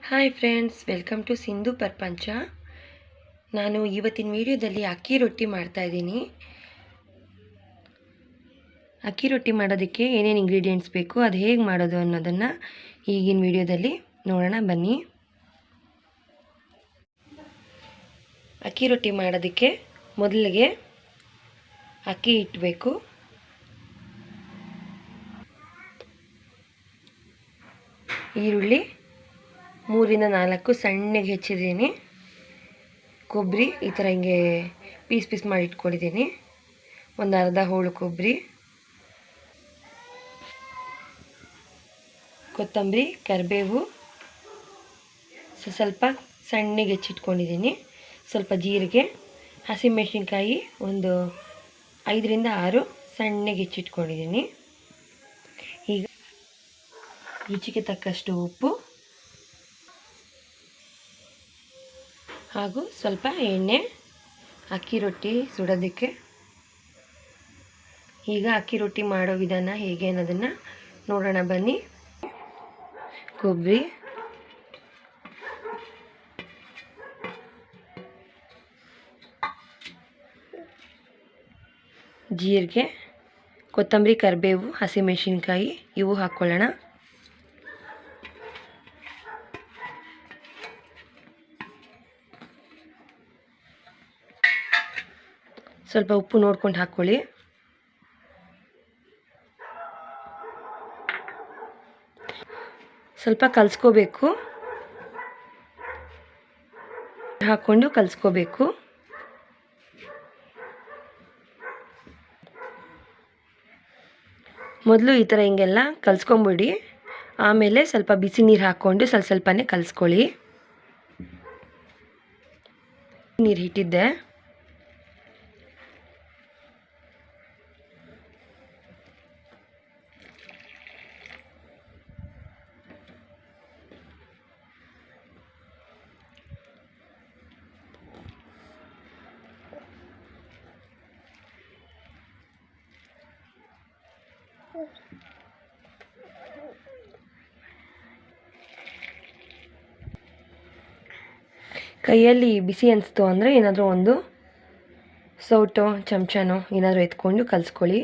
Hi friends, welcome to Sindhu ಪರ್ಪಂಚ. ನಾನು ಇವತ್ತಿನ ವಿಡಿಯೋದಲ್ಲಿ ಅಕ್ಕಿ ರೊಟ್ಟಿ ಮಾಡ್ತಾ ಇದ್ದೀನಿ. ಅಕ್ಕಿ ರೊಟ್ಟಿ ಮಾಡೋದಕ್ಕೆ ಏನೇನು ಇಂಗ್ರೀಡಿಯೆಂಟ್ಸ್ ಬೇಕು, ಅದು ಹೇಗೆ ಮಾಡೋದು ಅನ್ನೋದನ್ನು ಈಗಿನ ವಿಡಿಯೋದಲ್ಲಿ ನೋಡೋಣ ಬನ್ನಿ. ಅಕ್ಕಿ ರೊಟ್ಟಿ ಮಾಡೋದಕ್ಕೆ ಮೊದಲಿಗೆ ಅಕ್ಕಿ ಇಟ್ಟಬೇಕು. ಈರುಳ್ಳಿ 3-4 ಸಣ್ಣಗೆ ಹೆಚ್ಚಿದ್ದೀನಿ. ಕೊಬ್ಬರಿ ಈ ಥರ ಹಿಂಗೆ ಪೀಸ್ ಮಾಡಿ ಇಟ್ಕೊಂಡಿದ್ದೀನಿ. ಒಂದು ಅರ್ಧ ಹೋಳು ಕೊಬ್ಬರಿ, ಕೊತ್ತಂಬರಿ, ಕರಿಬೇವು ಸ್ವಲ್ಪ ಸಣ್ಣಗೆ ಹೆಚ್ಚಿಟ್ಕೊಂಡಿದ್ದೀನಿ. ಸ್ವಲ್ಪ ಜೀರಿಗೆ, ಹಸಿಮೆಣಸಿನ್ಕಾಯಿ ಒಂದು 5-6 ಸಣ್ಣಗೆ ಹೆಚ್ಚಿಟ್ಕೊಂಡಿದ್ದೀನಿ. ಈಗ ರುಚಿಗೆ ತಕ್ಕಷ್ಟು ಉಪ್ಪು ಹಾಗೂ ಸ್ವಲ್ಪ ಎಣ್ಣೆ ಅಕ್ಕಿ ರೊಟ್ಟಿ ಸುಡೋದಕ್ಕೆ. ಈಗ ಅಕ್ಕಿ ರೊಟ್ಟಿ ಮಾಡೋ ವಿಧಾನ ಹೇಗೆ ಅನ್ನೋದನ್ನು ನೋಡೋಣ ಬನ್ನಿ. ಕೊಬ್ಬರಿ, ಜೀರಿಗೆ, ಕೊತ್ತಂಬರಿ, ಕರಿಬೇವು, ಹಸಿಮೆಣಸಿನ್ಕಾಯಿ ಇವು ಹಾಕ್ಕೊಳ್ಳೋಣ. ಸ್ವಲ್ಪ ಉಪ್ಪು ನೋಡ್ಕೊಂಡು ಹಾಕ್ಕೊಳ್ಳಿ. ಸ್ವಲ್ಪ ಕಲಿಸ್ಕೋಬೇಕು, ಹಾಕ್ಕೊಂಡು ಕಲಿಸ್ಕೋಬೇಕು. ಮೊದಲು ಈ ಥರ ಹಿಂಗೆಲ್ಲ ಕಲಿಸ್ಕೊಂಬಿಡಿ. ಆಮೇಲೆ ಸ್ವಲ್ಪ ಬಿಸಿ ನೀರು ಹಾಕ್ಕೊಂಡು ಸ್ವಲ್ಪನೇ ಕಲಿಸ್ಕೊಳ್ಳಿ. ನೀರು ಇಟ್ಟಿದ್ದೆ. ಕೈಯಲ್ಲಿ ಬಿಸಿ ಅನಿಸ್ತು ಅಂದರೆ ಏನಾದರೂ ಒಂದು ಸೌಟೋ ಚಮಚನೋ ಏನಾದರೂ ಎತ್ಕೊಂಡು ಕಲಿಸ್ಕೊಳ್ಳಿ.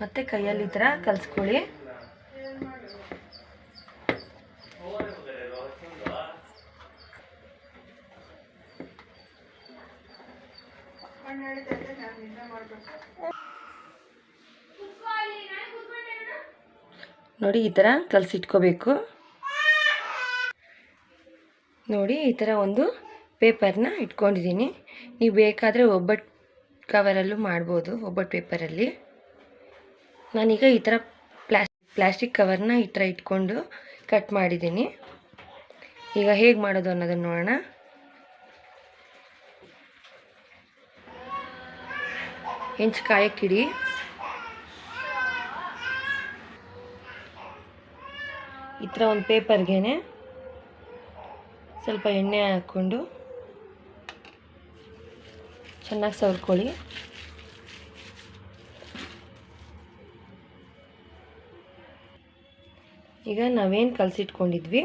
ಮತ್ತೆ ಕೈಯಲ್ಲಿ ಈ ಥರ ಕಲಿಸ್ಕೊಳ್ಳಿ. ನೋಡಿ ಈ ಥರ ಕಲಸಿಟ್ಕೋಬೇಕು. ನೋಡಿ ಈ ಥರ ಒಂದು ಪೇಪರ್ನ ಇಟ್ಕೊಂಡಿದ್ದೀನಿ. ನೀವು ಬೇಕಾದರೆ ಒಬ್ಬಟ್ಟು ಕವರಲ್ಲೂ ಮಾಡ್ಬೋದು, ಒಬ್ಬಟ್ಟು ಪೇಪರಲ್ಲಿ. ನಾನೀಗ ಈ ಥರ ಪ್ಲಾಸ್ಟಿಕ್ ಕವರ್ನ ಈ ಥರ ಇಟ್ಕೊಂಡು ಕಟ್ ಮಾಡಿದ್ದೀನಿ. ಈಗ ಹೇಗೆ ಮಾಡೋದು ಅನ್ನೋದನ್ನು ನೋಡೋಣ. ಹೆಂಚು ಕಾಯಕ್ಕಿಡಿ. ಈ ಥರ ಒಂದು ಪೇಪರ್ಗೆ ಸ್ವಲ್ಪ ಎಣ್ಣೆ ಹಾಕ್ಕೊಂಡು ಚೆನ್ನಾಗಿ ಸವರ್ಕೊಳ್ಳಿ. ಈಗ ನಾವೇನು ಕಲಸಿಟ್ಕೊಂಡಿದ್ವಿ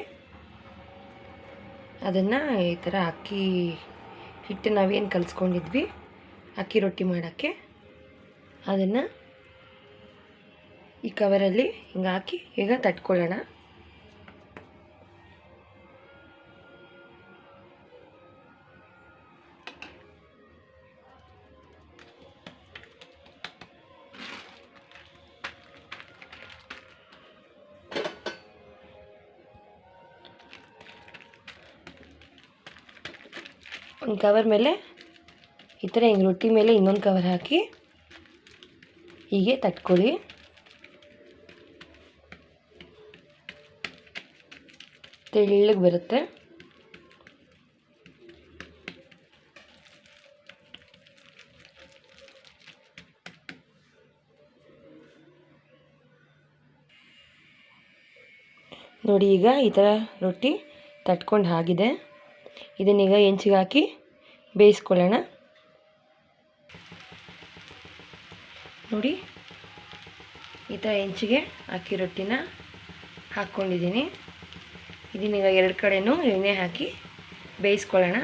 ಅದನ್ನು ಈ ಥರ ಅಕ್ಕಿ ಹಿಟ್ಟು ನಾವೇನು ಕಲಿಸ್ಕೊಂಡಿದ್ವಿ ಅಕ್ಕಿ ರೊಟ್ಟಿ ಮಾಡೋಕ್ಕೆ, ಅದನ್ನು ಈ ಕವರಲ್ಲಿ ಹಿಂಗೆ ಹಾಕಿ ಈಗ ತಟ್ಕೊಳ್ಳೋಣ. ಒಂದು ಕವರ್ ಮೇಲೆ ಈ ಥರ ಹಿಂಗೆ ರೊಟ್ಟಿ ಮೇಲೆ ಇನ್ನೊಂದು ಕವರ್ ಹಾಕಿ ಹೀಗೆ ತಟ್ಕೊಳ್ಳಿ. ತೆಳ್ಳಗೆ ಬರುತ್ತೆ. ನೋಡಿ ಈಗ ಈ ಥರ ರೊಟ್ಟಿ ತಟ್ಕೊಂಡು ಆಗಿದೆ. ಇದನ್ನೀಗ ಹೆಂಚಿಗೆ ಹಾಕಿ ಬೇಯಿಸ್ಕೊಳ್ಳೋಣ. ನೋಡಿ ಈ ಥರ ಹೆಂಚಿಗೆ ಹಾಕಿ ರೊಟ್ಟಿನ ಹಾಕ್ಕೊಂಡಿದ್ದೀನಿ. ಇದನ್ನೀಗ ಎರಡು ಕಡೆನೂ ಎಣ್ಣೆ ಹಾಕಿ ಬೇಯಿಸ್ಕೊಳ್ಳೋಣ.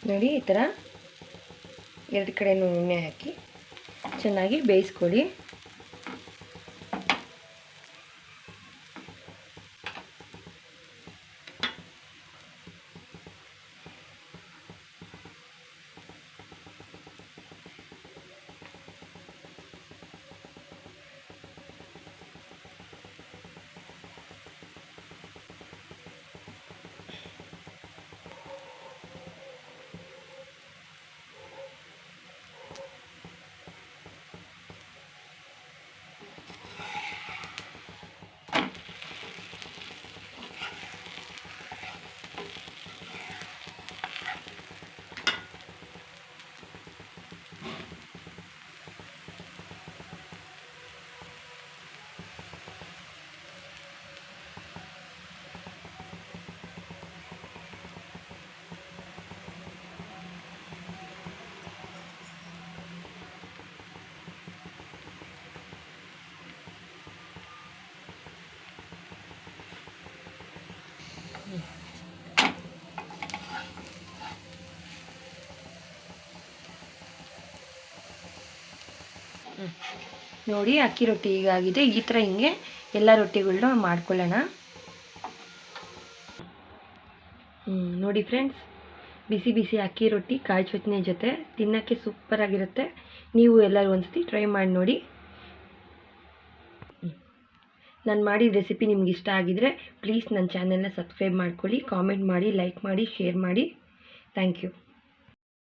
ನೋಡಿ ಈ ಥರ ಎರಡು ಕಡೆನೂ ಎಣ್ಣೆ ಹಾಕಿ ಚೆನ್ನಾಗಿ ಬೇಯಿಸ್ಕೊಳ್ಳಿ. ನೋಡಿ ಅಕ್ಕಿ ರೊಟ್ಟಿ ಹೀಗಾಗಿದೆ. ಈ ಥರ ಹಿಂಗೆ ಎಲ್ಲ ರೊಟ್ಟಿಗಳನ್ನ ಮಾಡ್ಕೊಳ್ಳೋಣ. ನೋಡಿ ಫ್ರೆಂಡ್ಸ್, ಬಿಸಿ ಬಿಸಿ ಅಕ್ಕಿ ರೊಟ್ಟಿ ಕಾಯಿ ಚಟ್ನಿ ಜೊತೆ ತಿನ್ನೋಕ್ಕೆ ಸೂಪರಾಗಿರುತ್ತೆ. ನೀವು ಎಲ್ಲರೂ ಒಂದ್ಸತಿ ಟ್ರೈ ಮಾಡಿ ನೋಡಿ. ನಾನು ಮಾಡಿದ ರೆಸಿಪಿ ನಿಮ್ಗೆ ಇಷ್ಟ ಆಗಿದರೆ ಪ್ಲೀಸ್ ನನ್ನ ಚಾನೆಲ್ನ ಸಬ್ಸ್ಕ್ರೈಬ್ ಮಾಡ್ಕೊಳ್ಳಿ, ಕಾಮೆಂಟ್ ಮಾಡಿ, ಲೈಕ್ ಮಾಡಿ, ಶೇರ್ ಮಾಡಿ. Thank you.